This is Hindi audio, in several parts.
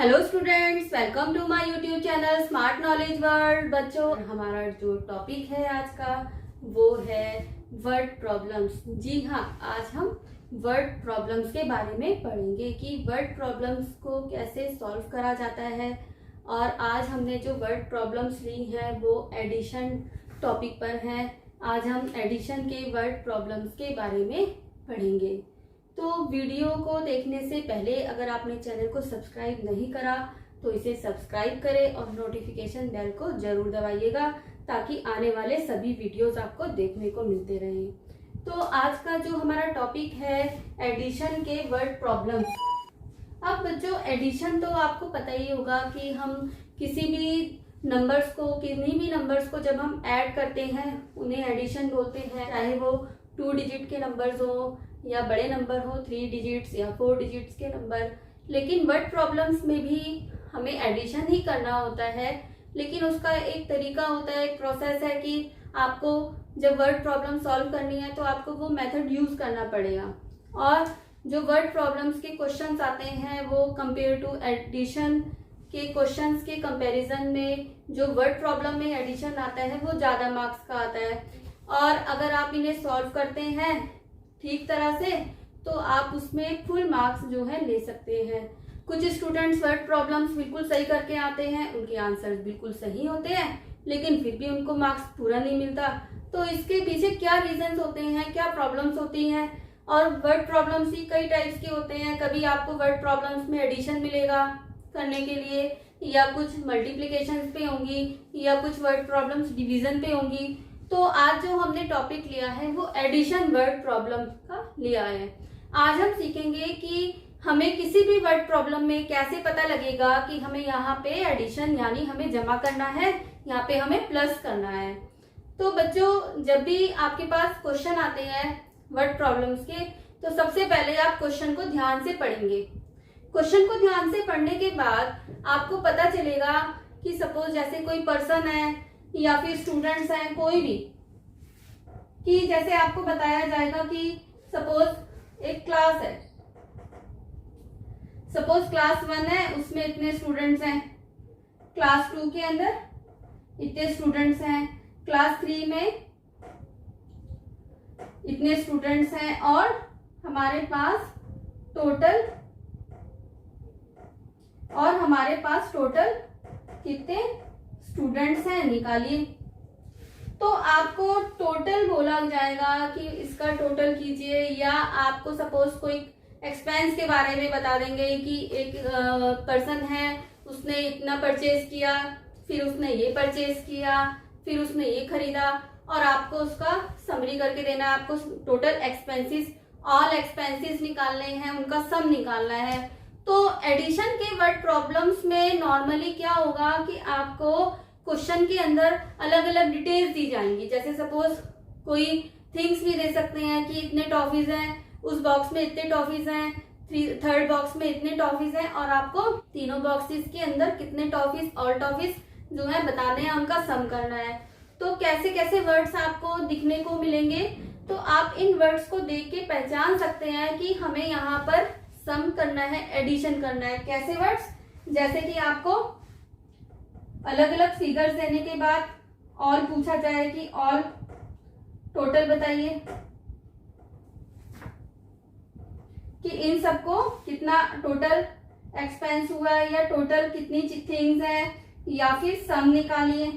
Hello students, welcome to my YouTube channel smart knowledge world. बच्चों, हमारा जो टॉपिक है आज का वो है वर्ड प्रॉब्लम्स। जी हाँ, आज हम वर्ड प्रॉब्लम्स के बारे में पढ़ेंगे कि वर्ड प्रॉब्लम्स को कैसे सॉल्व करा जाता है। और आज हमने जो वर्ड प्रॉब्लम्स ली हैं वो एडिशन टॉपिक पर हैं। आज हम एडिशन के वर्ड प्रॉब्लम्स के बारे में पढ़ेंगे। तो वीडियो को देखने से पहले अगर आपने चैनल को सब्सक्राइब नहीं करा तो इसे सब्सक्राइब करें और नोटिफिकेशन बेल को जरूर दबाइएगा ताकि आने वाले सभी वीडियोस आपको देखने को मिलते रहें। तो आज का जो हमारा टॉपिक है एडिशन के वर्ड प्रॉब्लम्स। अब बच्चों, एडिशन तो आपको पता ही होगा कि हम किसी भी नंबर्स को, किन्हीं भी नंबर्स को जब हम ऐड करते हैं उन्हें एडिशन बोलते हैं, चाहे वो 2 डिजिट के नंबर्स हो या बड़े नंबर हो 3 डिजिट्स या 4 डिजिट्स के नंबर। लेकिन वर्ड प्रॉब्लम्स में भी हमें एडिशन ही करना होता है, लेकिन उसका एक तरीका होता है, एक प्रोसेस है कि आपको जब वर्ड प्रॉब्लम सॉल्व करनी है तो आपको वो मेथड यूज करना पड़ेगा। और जो वर्ड प्रॉब्लम्स के क्वेश्चंस आते हैं वो कंपेयर टू एडिशन के क्वेश्चंस के कंपैरिजन में जो वर्ड प्रॉब्लम में एडिशन आता है वो ज्यादा मार्क्स का आता है। और अगर आप इन्हें सॉल्व करते हैं ठीक तरह से तो आप उसमें फुल मार्क्स जो है ले सकते हैं। कुछ स्टूडेंट्स वर्ड प्रॉब्लम्स बिल्कुल सही करके आते हैं, उनके आंसर्स बिल्कुल सही होते हैं, लेकिन फिर भी उनको मार्क्स पूरा नहीं मिलता। तो इसके पीछे क्या रीजंस होते हैं, क्या प्रॉब्लम्स होती हैं। और वर्ड प्रॉब्लम्स ही कई टाइप्स के होते हैं। कभी आपको वर्ड प्रॉब्लम्स में एडिशन मिलेगा करने के लिए, या कुछ मल्टीप्लीकेशन पे होंगी, या कुछ वर्ड प्रॉब्लम्स डिवीजन पे होंगी। तो आज जो हमने टॉपिक लिया है वो एडिशन वर्ड प्रॉब्लम का लिया है। आज हम सीखेंगे कि हमें किसी भी वर्ड प्रॉब्लम में कैसे पता लगेगा कि हमें यहाँ पे एडिशन यानी हमें जमा करना है, यहाँ पे हमें प्लस करना है। तो बच्चों, जब भी आपके पास क्वेश्चन आते हैं वर्ड प्रॉब्लम्स के तो सबसे पहले आप क्वेश्चन को ध्यान से पढ़ेंगे। क्वेश्चन को ध्यान से पढ़ने के बाद आपको पता चलेगा कि सपोज जैसे कोई पर्सन है या फिर स्टूडेंट्स हैं, कोई भी, कि जैसे आपको बताया जाएगा कि सपोज एक क्लास है, सपोज क्लास 1 है, उसमें इतने स्टूडेंट्स हैं, क्लास 2 के अंदर इतने स्टूडेंट्स हैं, क्लास 3 में इतने स्टूडेंट्स हैं, और हमारे पास टोटल कितने स्टूडेंट्स हैं निकालिए। तो आपको टोटल बोला जाएगा कि इसका टोटल कीजिए, या आपको सपोज कोई एक्सपेंस के बारे में बता देंगे कि एक पर्सन है, उसने इतना परचेज किया, फिर उसने ये परचेज किया, फिर उसने ये खरीदा, और आपको उसका समरी करके देना है। आपको टोटल एक्सपेंसेस, ऑल एक्सपेंसेस निकालने हैं, उनका सम निकालना है। तो एडिशन के वर्ड प्रॉब्लम्स में नॉर्मली क्या होगा कि आपको क्वेश्चन के अंदर अलग अलग डिटेल्स दी जाएंगी। जैसे सपोज कोई थिंग्स भी दे सकते हैं कि इतने टॉफीज हैं, उस बॉक्स में इतने टॉफीज हैं, थर्ड बॉक्स में इतने टॉफीज हैं, और आपको तीनों बॉक्सेस के अंदर कितने टॉफीज, ऑल टॉफीज जो है बताने हैं, उनका सम करना है। तो कैसे कैसे वर्ड्स आपको दिखने को मिलेंगे, तो आप इन वर्ड्स को देख के पहचान सकते हैं कि हमें यहाँ पर सम करना है, एडिशन करना है। कैसे वर्ड्स, जैसे कि आपको अलग अलग फिगर्स देने के बाद और पूछा जाए कि ऑल टोटल बताइए कि इन सबको कितना टोटल एक्सपेंस हुआ है, या टोटल कितनी थिंग्स हैं, या फिर सम निकालिए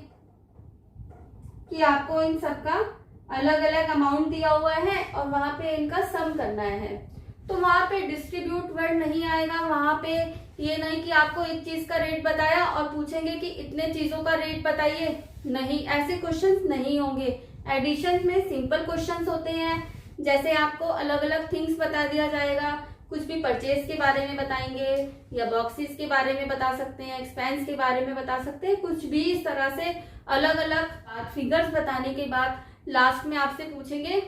कि आपको इन सबका अलग अलग अमाउंट दिया हुआ है और वहां पे इनका सम करना है। तो वहां पे डिस्ट्रीब्यूट वर्ड नहीं आएगा। वहां पे ये नहीं कि आपको एक चीज का रेट बताया और पूछेंगे कि इतने चीजों का रेट बताइए, नहीं, ऐसे क्वेश्चंस नहीं होंगे। एडिशन में सिंपल क्वेश्चंस होते हैं, जैसे आपको अलग अलग थिंग्स बता दिया जाएगा, कुछ भी परचेज के बारे में बताएंगे, या बॉक्सेस के बारे में बता सकते हैं, एक्सपेंस के बारे में बता सकते हैं, कुछ भी इस तरह से अलग अलग फिगर्स बताने के बाद लास्ट में आपसे पूछेंगे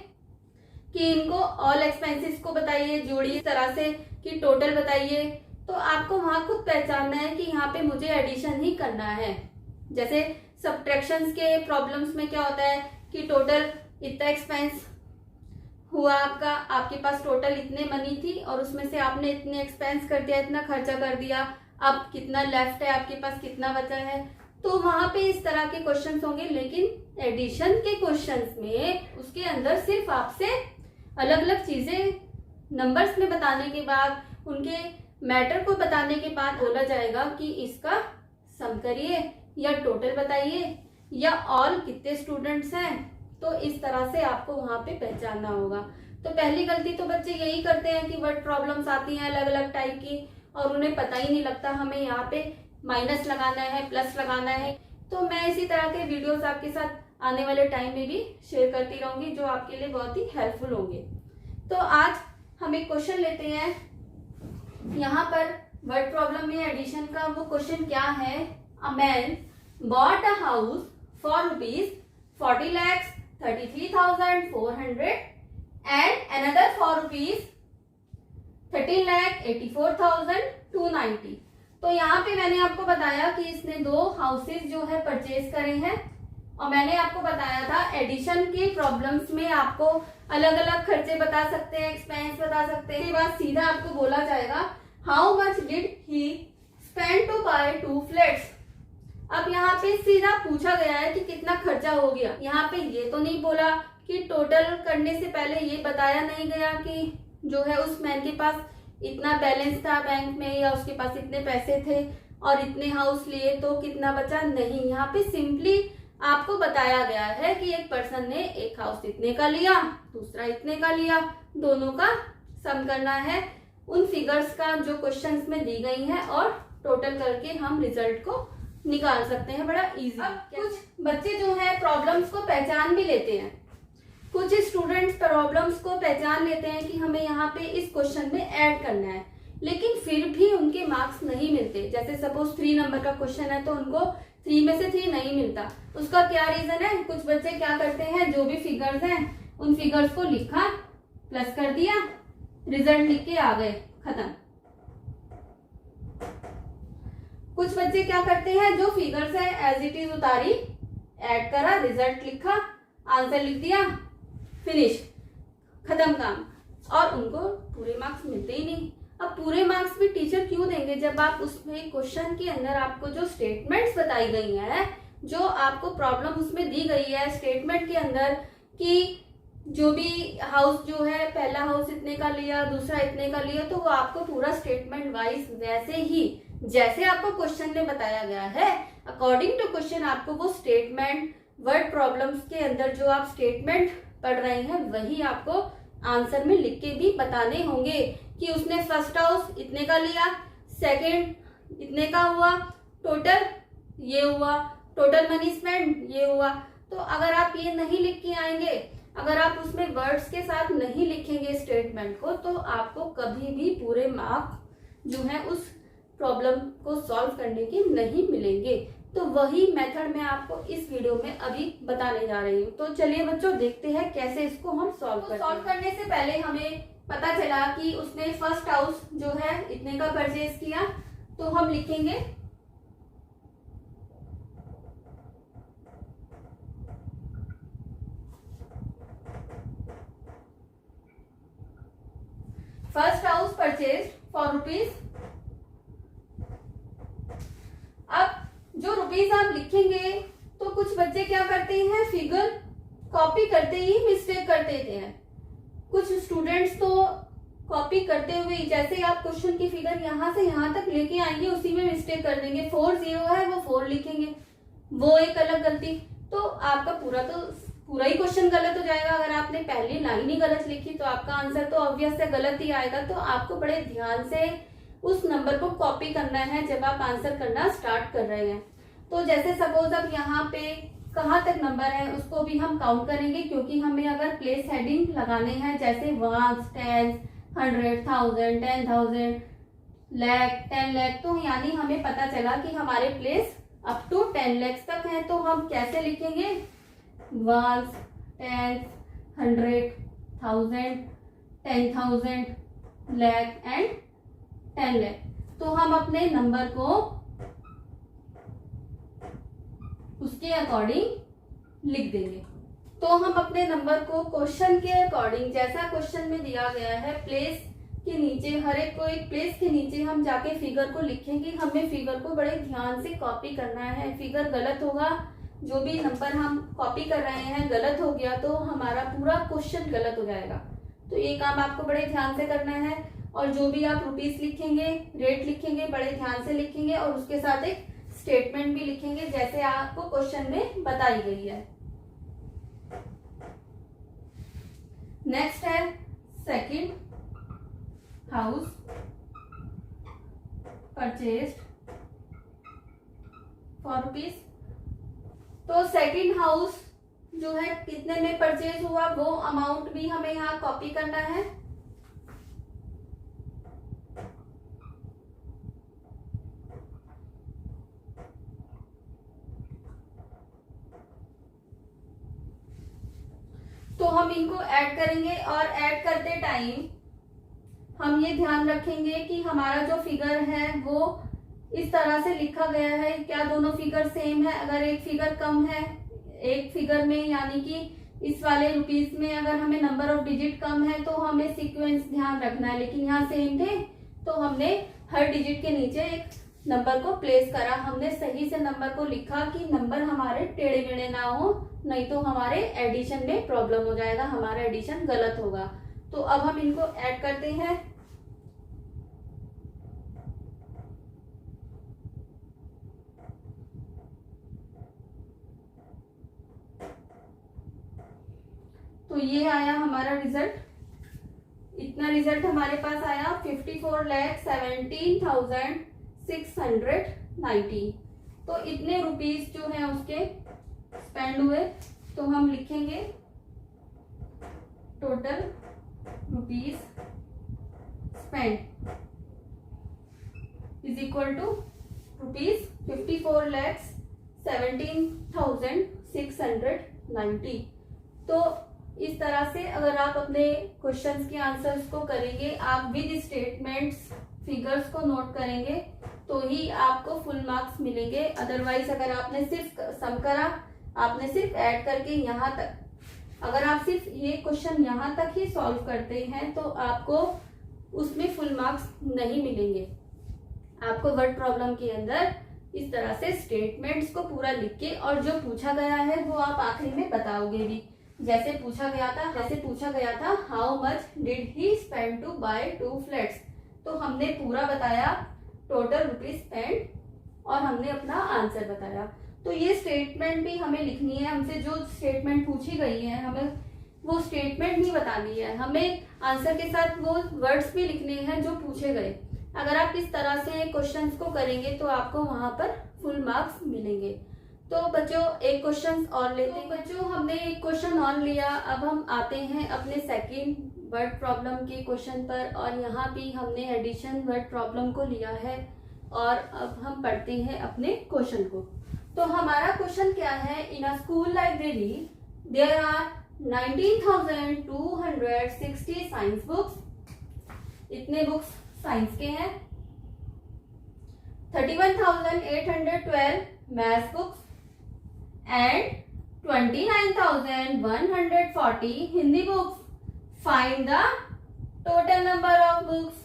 कि इनको ऑल एक्सपेंसेस को बताइए, जोड़िए इस तरह से कि टोटल बताइए। तो आपको वहां खुद पहचानना है कि यहाँ पे मुझे एडिशन ही करना है। जैसे सब्ट्रैक्शंस के प्रॉब्लम्स में क्या होता है कि टोटल इतना एक्सपेंस हुआ आपका, आपके पास टोटल इतने मनी थी और उसमें से आपने इतने एक्सपेंस कर दिया, इतना खर्चा कर दिया, अब कितना लेफ्ट है, आपके पास कितना बचा है। तो वहां पे इस तरह के क्वेश्चंस होंगे, लेकिन एडिशन के क्वेश्चंस में उसके अंदर सिर्फ आपसे अलग अलग चीजें नंबर्स में बताने के बाद, उनके मैटर को बताने के बाद बोला जाएगा कि इसका सम करिए या टोटल बताइए या ऑल कितने स्टूडेंट्स हैं। तो इस तरह से आपको वहां पे पहचानना होगा। तो पहली गलती तो बच्चे यही करते हैं कि वर्ड प्रॉब्लम्स आती हैं अलग अलग टाइप की और उन्हें पता ही नहीं लगता हमें यहाँ पे माइनस लगाना है, प्लस लगाना है। तो मैं इसी तरह के वीडियोस आपके साथ आने वाले टाइम में भी शेयर करती रहूंगी, जो आपके लिए बहुत ही हेल्पफुल होंगे। तो आज हम एक क्वेश्चन लेते हैं। यहाँ पर वर्ड प्रॉब्लम में एडिशन का वो क्वेश्चन क्या है। A man bought a house for ₹40 lakhs 33,400 and another for ₹13,84,290। तो यहाँ पे मैंने आपको बताया कि इसने 2 हाउसेस जो है परचेज करे हैं और मैंने आपको बताया था एडिशन की प्रॉब्लम्स में आपको अलग अलग खर्चे बता सकते हैं, एक्सपेंस बता सकते हैं। इसके बाद सीधा आपको बोला जाएगा how much did he spend to buy 2 flats. अब यहाँ पे सीधा पूछा गया है कि कितना खर्चा हो गया। यहाँ पे ये तो नहीं बोला कि टोटल करने से पहले ये बताया नहीं गया कि जो है उस मैन के पास इतना बैलेंस था बैंक में या उसके पास इतने पैसे थे और इतने हाउस लिए तो कितना बचा, नहीं। यहाँ पे सिंपली आपको बताया गया है कि एक पर्सन ने एक हाउस इतने का लिया, दूसरा इतने का लिया, दोनों का सम करना है उन फिगर्स का जो क्वेश्चंस में दी गई है और टोटल करके हम रिजल्ट को निकाल सकते हैं। बड़ा इजी। कुछ बच्चे जो है प्रॉब्लम्स को पहचान भी लेते हैं, कुछ स्टूडेंट्स प्रॉब्लम्स को पहचान लेते हैं कि हमें यहाँ पे इस क्वेश्चन में ऐड करना है, लेकिन फिर भी उनके मार्क्स नहीं मिलते। जैसे सपोज 3 नंबर का क्वेश्चन है तो उनको 3 में से 3 नहीं मिलता। उसका क्या रीजन है। कुछ बच्चे क्या करते हैं, जो भी फिगर्स हैं उन फिगर्स को लिखा, प्लस कर दिया, रिजल्ट लिख के आ गए, खत्म। कुछ बच्चे क्या करते हैं, जो फिगर्स है एज इट इज उतारी, ऐड करा, रिजल्ट लिखा, आंसर लिख दिया, फिनिश, खत्म काम, और उनको पूरे मार्क्स मिलते ही नहीं। अब पूरे मार्क्स भी टीचर क्यों देंगे जब आप उसमें क्वेश्चन के अंदर आपको जो स्टेटमेंट्स बताई गई हैं, जो आपको प्रॉब्लम उसमें दी गई है स्टेटमेंट के अंदर कि जो भी हाउस जो है पहला हाउस इतने का लिया, दूसरा इतने का लिया, तो वो आपको पूरा स्टेटमेंट वाइज वैसे ही जैसे आपको क्वेश्चन में बताया गया है अकॉर्डिंग टू क्वेश्चन आपको वो स्टेटमेंट वर्ड प्रॉब्लम्स के अंदर जो आप स्टेटमेंट पढ़ रहे हैं वही आपको आंसर में लिख के भी बताने होंगे कि उसने फर्स्ट हाउस इतने का लिया, सेकंड इतने का हुआ, टोटल ये हुआ, टोटल मनी स्पेंड ये हुआ। तो अगर आप ये नहीं लिख के आएंगे, अगर आप उसमें वर्ड्स के साथ नहीं लिखेंगे स्टेटमेंट को, तो आपको कभी भी पूरे मार्क्स जो है उस प्रॉब्लम को सॉल्व करने के नहीं मिलेंगे। तो वही मेथड मैं आपको इस वीडियो में अभी बताने जा रही हूँ। तो चलिए बच्चों देखते हैं कैसे इसको हम सॉल्व करते हैं। सॉल्व करने से पहले हमें पता चला कि उसने फर्स्ट हाउस जो है इतने का परचेज किया, तो हम लिखेंगे फर्स्ट हाउस परचेज फॉर ₹। अब जो रुपीस आप लिखेंगे तो कुछ बच्चे क्या करते हैं, फिगर कॉपी करते ही मिस्टेक कर देते हैं। कुछ स्टूडेंट्स तो कॉपी करते हुए जैसे आप क्वेश्चन की फिगर यहाँ से यहाँ तक लेके आएंगे उसी में मिस्टेक कर देंगे। 4 0 है वो 4 लिखेंगे, वो एक अलग गलती। तो आपका पूरा ही क्वेश्चन गलत हो जाएगा। अगर आपने पहली लाइन ही गलत लिखी तो आपका आंसर तो ऑब्वियस है गलत ही आएगा। तो आपको बड़े ध्यान से उस नंबर को कॉपी करना है जब आप आंसर करना स्टार्ट कर रहे हैं। तो जैसे सपोज अब यहाँ पे कहाँ तक नंबर है उसको भी हम काउंट करेंगे, क्योंकि हमें अगर प्लेस हेडिंग लगाने हैं जैसे 1, 10, 100, 1000, 10,000, लाख, 10 लाख, तो यानी हमें पता चला कि हमारे प्लेस अप टू 10 लाख तक है। तो हम कैसे लिखेंगे 1, 10, 100, 1000, 10,000, लाख एंड 10 लाख। तो हम अपने नंबर को उसके अकॉर्डिंग लिख देंगे। तो हम अपने नंबर को क्वेश्चन के अकॉर्डिंग, जैसा क्वेश्चन में दिया गया है, प्लेस के नीचे, हर एक को एक प्लेस के नीचे हम जाके फिगर को लिखेंगे। हमें फिगर को बड़े ध्यान से कॉपी करना है। फिगर गलत होगा, जो भी नंबर हम कॉपी कर रहे हैं गलत हो गया तो हमारा पूरा क्वेश्चन गलत हो जाएगा। तो ये काम आपको बड़े ध्यान से करना है। और जो भी आप रुपीस लिखेंगे, रेट लिखेंगे, बड़े ध्यान से लिखेंगे और उसके साथ एक स्टेटमेंट भी लिखेंगे जैसे आपको क्वेश्चन में बताई गई है। नेक्स्ट है second house purchased for rupees. तो सेकंड हाउस जो है कितने में परचेज हुआ वो अमाउंट भी हमें यहाँ कॉपी करना है। तो हम इनको ऐड करेंगे और ऐड करते टाइम हम ये ध्यान रखेंगे कि हमारा जो फिगर है वो इस तरह से लिखा गया है, क्या दोनों फिगर सेम है। अगर एक फिगर कम है एक फिगर में, यानी कि इस वाले रुपीस में अगर हमें नंबर ऑफ डिजिट कम है तो हमें सीक्वेंस ध्यान रखना है। लेकिन यहाँ सेम थे तो हमने हर डिजिट के नीचे एक नंबर को प्लेस करा। हमने सही से नंबर को लिखा कि नंबर हमारे टेढ़े मेढ़े ना हो, नहीं तो हमारे एडिशन में प्रॉब्लम हो जाएगा, हमारा एडिशन गलत होगा। तो अब हम इनको ऐड करते हैं। तो ये आया हमारा रिजल्ट, इतना रिजल्ट हमारे पास आया 54,17,690। तो इतने रुपीस जो है उसके स्पेंड हुए। तो हम लिखेंगे total rupees spend is equal to rupees 54,17,690। तो इस तरह से अगर आप अपने क्वेश्चंस के आंसर्स को करेंगे, आप विद स्टेटमेंट्स फिगर्स को नोट करेंगे तो ही आपको फुल मार्क्स मिलेंगे। अदरवाइज अगर आपने सिर्फ सम करा, आपने सिर्फ ऐड करके यहाँ तक, अगर आप सिर्फ ये क्वेश्चन यहाँ तक ही सॉल्व करते हैं तो आपको उसमें फुल मार्क्स नहीं मिलेंगे। आपको वर्ड प्रॉब्लम के अंदर इस तरह से स्टेटमेंट्स को पूरा लिख के और जो पूछा गया है वो आप आखिरी में बताओगे भी। जैसे पूछा गया था how much did he spend to buy 2 flats. तो हमने पूरा बताया टोटल रुपीज स्पेंड और हमने अपना आंसर बताया। तो ये स्टेटमेंट भी हमें लिखनी है। हमसे जो स्टेटमेंट पूछी गई है हमें वो स्टेटमेंट नहीं बतानी है, हमें आंसर के साथ वो वर्ड्स भी लिखने हैं जो पूछे गए। अगर आप इस तरह से क्वेश्चंस को करेंगे तो आपको वहां पर फुल मार्क्स मिलेंगे। तो बच्चों एक क्वेश्चन और लेते हैं। बच्चों हमने एक क्वेश्चन और लिया। अब हम आते हैं अपने सेकंड वर्ड प्रॉब्लम के क्वेश्चन पर और यहाँ भी हमने एडिशन वर्ड प्रॉब्लम को लिया है और अब हम पढ़ते हैं अपने क्वेश्चन को। तो हमारा क्वेश्चन क्या है, in a school library there are 19,260 science books. इतने बुक्स साइंस के हैं। 31,812 maths books and 29,140 Hindi books. Find the total number of books.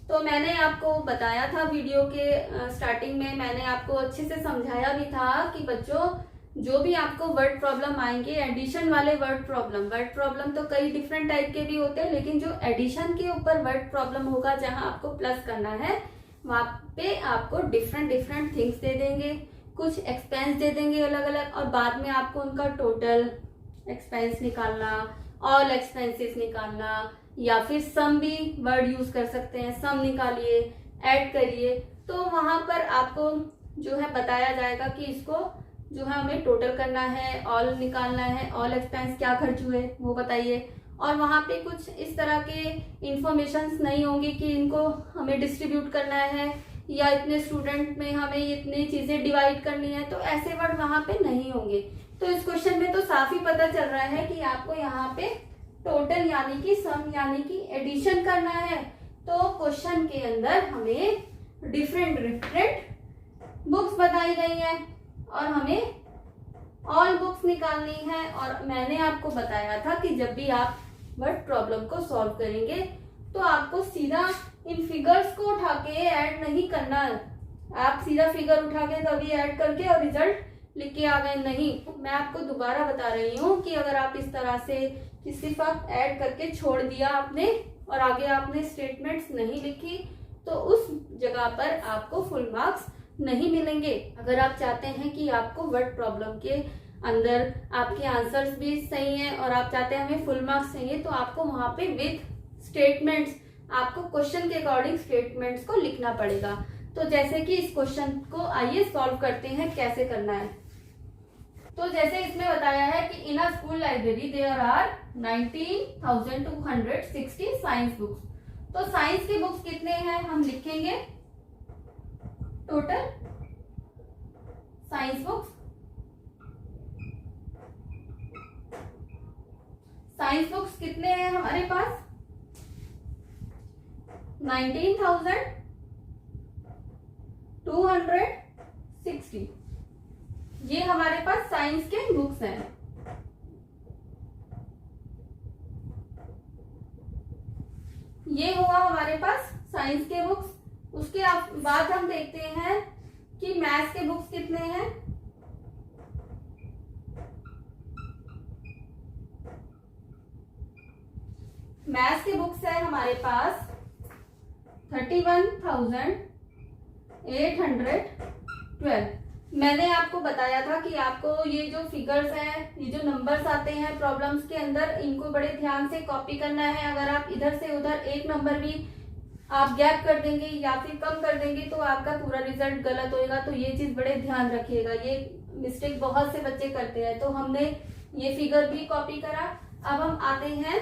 तो मैंने आपको बताया था वीडियो के स्टार्टिंग में, मैंने आपको अच्छे से समझाया भी था कि बच्चों जो भी आपको वर्ड प्रॉब्लम आएंगे, एडिशन वाले वर्ड प्रॉब्लम तो कई डिफरेंट टाइप के भी होते हैं, लेकिन जो एडिशन के ऊपर वर्ड प्रॉब्लम होगा जहां आपको प्लस करना है वहां पे आपको डिफरेंट थिंग्स दे देंगे, कुछ एक्सपेंस दे देंगे अलग अलग और बाद में आपको उनका टोटल एक्सपेंस निकालना, ऑल एक्सपेंसेस निकालना, या फिर सम भी वर्ड यूज कर सकते हैं, सम निकालिए, ऐड करिए। तो वहां पर आपको जो है बताया जाएगा कि इसको जो है हमें टोटल करना है, ऑल निकालना है, ऑल एक्सपेंस क्या खर्च हुए वो बताइए। और वहां पे कुछ इस तरह के इंफॉर्मेशंस नहीं होंगी कि इनको हमें डिस्ट्रीब्यूट करना है या इतने स्टूडेंट में हमें इतनी चीजें डिवाइड करनी है, तो ऐसे वर्ड वहां पे नहीं होंगे। तो इस क्वेश्चन में तो साफ ही पता चल रहा है कि आपको यहाँ पे टोटल यानी कि सम यानी कि एडिशन करना है। तो क्वेश्चन के अंदर हमें डिफरेंट बुक्स बताई गई है और हमें ऑल बुक्स निकालनी है। और मैंने आपको बताया था कि जब भी आप वर्ड प्रॉब्लम को सॉल्व करेंगे तो आपको सीधा इन फिगर्स को उठा के ऐड नहीं करना है। आप सीधा फिगर उठा के कभी ऐड करके और रिजल्ट लिख के आ गए, नहीं। मैं आपको दोबारा बता रही हूँ कि अगर आप इस तरह से कि सिर्फ आप ऐड करके छोड़ दिया आपने और आगे आपने स्टेटमेंट्स नहीं लिखी, तो उस जगह पर आपको फुल मार्क्स नहीं मिलेंगे। अगर आप चाहते हैं कि आपको वर्ड प्रॉब्लम के अंदर आपके आंसर्स भी सही हैं और आप चाहते हैं हमें फुल मार्क्स चाहिए, तो आपको वहां पे विद स्टेटमेंट्स, आपको क्वेश्चन के अकॉर्डिंग स्टेटमेंट्स को लिखना पड़ेगा। तो जैसे कि इस क्वेश्चन को आइए सॉल्व करते हैं, कैसे करना है। तो जैसे इसमें बताया है कि in a school library there are 19,260 science books. तो साइंस के बुक्स कितने हैं हम लिखेंगे, total science books. Science books कितने हैं हमारे पास, 19,260। ये हमारे पास साइंस के बुक्स हैं। ये हुआ हमारे पास साइंस के बुक्स। उसके बाद हम देखते हैं कि मैथ्स के बुक्स कितने हैं। मैथ्स के बुक्स है हमारे पास 31,812। मैंने आपको बताया था कि आपको ये जो फिगर्स हैं, ये जो नंबर्स आते हैं प्रॉब्लम्स के अंदर, इनको बड़े ध्यान से कॉपी करना है। अगर आप इधर से उधर एक नंबर भी आप गैप कर देंगे या फिर कम कर देंगे तो आपका पूरा रिजल्ट गलत होएगा। तो ये चीज बड़े ध्यान रखिएगा, ये मिस्टेक बहुत से बच्चे करते हैं। तो हमने ये फिगर भी कॉपी करा। अब हम आते हैं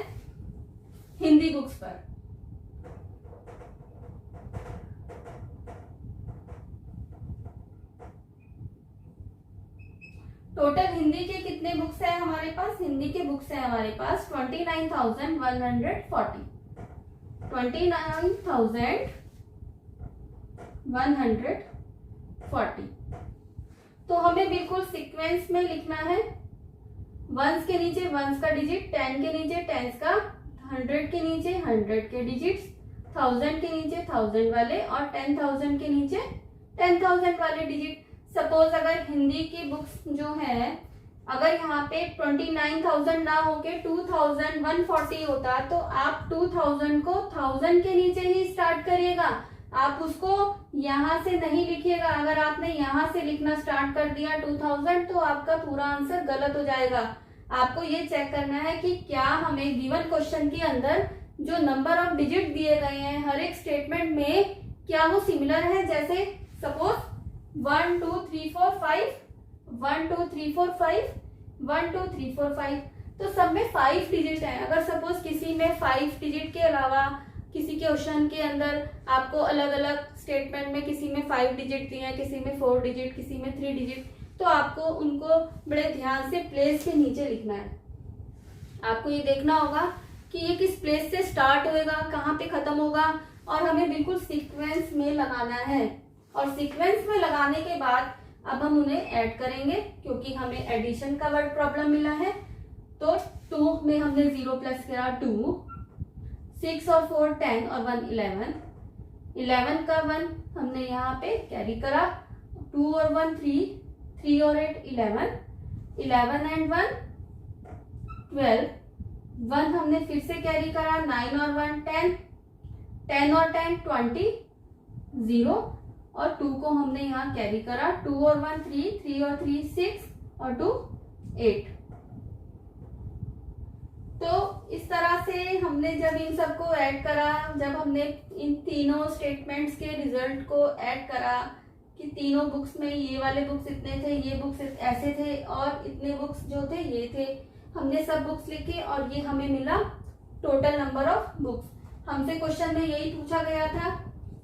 हिंदी बुक्स पर। टोटल हिंदी के कितने बुक्स है हमारे पास, हिंदी के बुक्स है हमारे पास 29,140। 29,140। तो हमें बिल्कुल सीक्वेंस में लिखना है। वंस के नीचे वंस का डिजिट, 10 के नीचे टेंस का, 100 के नीचे 100 के डिजिट्स, 1000 के नीचे 1000 वाले और 10,000 के नीचे 10,000 वाले डिजिट। सपोज अगर हिंदी की बुक्स जो है, अगर यहाँ पे 29,000 ना होके 2,140 होता, तो आप 2,000 को 1000 के नीचे ही स्टार्ट करिएगा। आप उसको यहाँ से नहीं लिखिएगा। अगर आपने यहाँ से लिखना स्टार्ट कर दिया 2000, तो आपका पूरा आंसर गलत हो जाएगा। आपको ये चेक करना है कि क्या हमें गिवन क्वेश्चन के अंदर जो नंबर ऑफ डिजिट दिए गए हैं हर एक स्टेटमेंट में, क्या वो सिमिलर है। जैसे सपोज 1 2 3 4 5, 1 2 3 4 5, 1 2 3 4 5, तो सब में 5 डिजिट है। अगर सपोज किसी में 5 डिजिट के अलावा किसी के क्वेश्चन के अंदर आपको अलग अलग स्टेटमेंट में किसी में 5 डिजिट दिए हैं, किसी में 4 डिजिट, किसी में 3 डिजिट, तो आपको उनको बड़े ध्यान से प्लेस के नीचे लिखना है। आपको ये देखना होगा कि ये किस प्लेस से स्टार्ट होएगा, कहाँ पे खत्म होगा, और हमें बिल्कुल सीक्वेंस में लगाना है। और सीक्वेंस में लगाने के बाद अब हम उन्हें ऐड करेंगे, क्योंकि हमें एडिशन का वर्ड प्रॉब्लम मिला है। तो 2 में हमने 0 प्लस करा 2, 6 और 4 10 और 1 11, 11 का 1 हमने यहाँ पे कैरी करा, 2 और 1 3, 3 और 8 11, 11 एंड 1 12, 1 हमने फिर से कैरी करा, 9 और 1 10, 10 और 10 20, 0 और 2 को हमने यहाँ कैरी करा, 2 और 1 3, 3 और 3 6 और 2 8। तो इस तरह से हमने जब इन सबको ऐड करा, जब हमने इन तीनों स्टेटमेंट्स के रिजल्ट को ऐड करा कि तीनों बुक्स में ये वाले बुक्स इतने थे, ये बुक्स ऐसे थे और इतने बुक्स जो थे ये थे, हमने सब बुक्स लिखे और ये हमें मिला टोटल नंबर ऑफ बुक्स। हमसे क्वेश्चन में यही पूछा गया था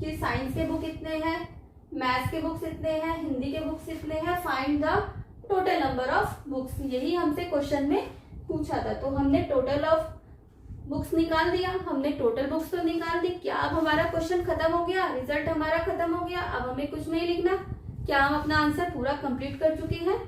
कि साइंस के बुक इतने हैं, मैथ्स के बुक्स इतने हैं, हिंदी के बुक्स इतने हैं, find the total number of books, यही हमसे क्वेश्चन में पूछा था। तो हमने टोटल ऑफ बुक्स निकाल दिया, हमने टोटल बुक्स तो निकाल दी। क्या अब हमारा क्वेश्चन खत्म हो गया, रिजल्ट हमारा खत्म हो गया, अब हमें कुछ नहीं लिखना? क्या हम अपना आंसर पूरा कंप्लीट कर चुके हैं?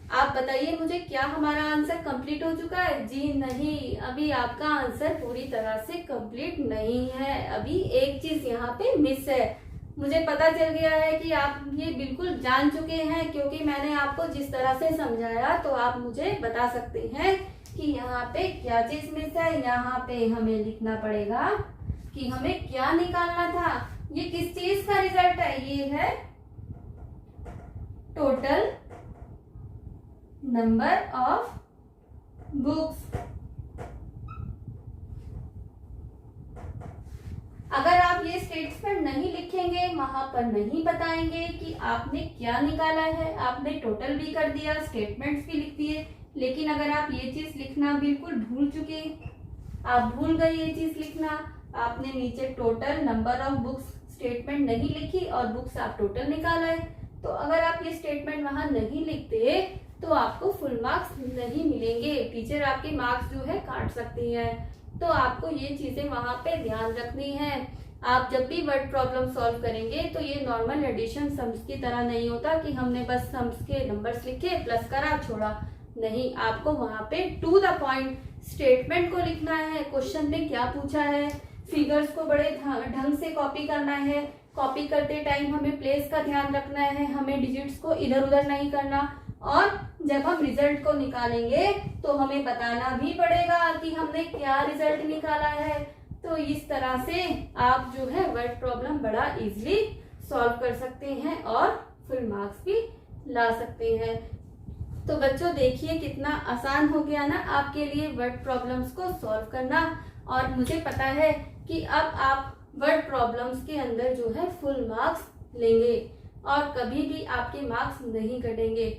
आप बताइए मुझे, क्या हमारा आंसर कंप्लीट हो चुका है? जी नहीं, अभी आपका आंसर पूरी तरह से कंप्लीट नहीं है। अभी एक चीज यहाँ पे मिस है। मुझे पता चल गया है कि आप ये बिल्कुल जान चुके हैं, क्योंकि मैंने आपको जिस तरह से समझाया, तो आप मुझे बता सकते हैं कि यहाँ पे क्या चीज मिस है। यहाँ पे हमें लिखना पड़ेगा कि हमें क्या निकालना था। ये किस चीज का रिजल्ट है? ये है टोटल नंबर ऑफ बुक्स। अगर आप ये स्टेटमेंट नहीं लिखेंगे, वहां पर नहीं बताएंगे कि आपने क्या निकाला है, आपने टोटल भी कर दिया, स्टेटमेंट्स भी लिख दिए, लेकिन अगर आप ये चीज लिखना बिल्कुल भूल चुके, आप भूल गए ये चीज लिखना, आपने नीचे total number of books statement नहीं लिखी और बुक्स आप टोटल निकाला है, तो अगर आप ये स्टेटमेंट वहां नहीं लिखते तो आपको फुल मार्क्स नहीं मिलेंगे। टीचर आपके मार्क्स जो है काट सकती है। तो आपको ये चीजें वहां पे ध्यान रखनी है। आप जब भी वर्ड प्रॉब्लम सॉल्व करेंगे तो ये नॉर्मल एडिशन सम्स की तरह नहीं होता कि हमने बस सम्स के नंबर्स लिखे, प्लस करा, छोड़ा। नहीं, आपको वहां पे टू द पॉइंट स्टेटमेंट को लिखना है, क्वेश्चन में क्या पूछा है, फिगर्स को बड़े ढंग से कॉपी करना है। कॉपी करते टाइम हमें प्लेस का ध्यान रखना है, हमें डिजिट्स को इधर उधर नहीं करना, और जब हम रिजल्ट को निकालेंगे तो हमें बताना भी पड़ेगा कि हमने क्या रिजल्ट निकाला है। तो इस तरह से आप जो है वर्ड प्रॉब्लम बड़ा इजीली सॉल्व कर सकते हैं और फुल मार्क्स भी ला सकते हैं। तो बच्चों देखिए कितना आसान हो गया ना आपके लिए वर्ड प्रॉब्लम्स को सॉल्व करना। और मुझे पता है कि अब आप वर्ड प्रॉब्लम्स के अंदर जो है फुल मार्क्स लेंगे और कभी भी आपके मार्क्स नहीं घटेंगे।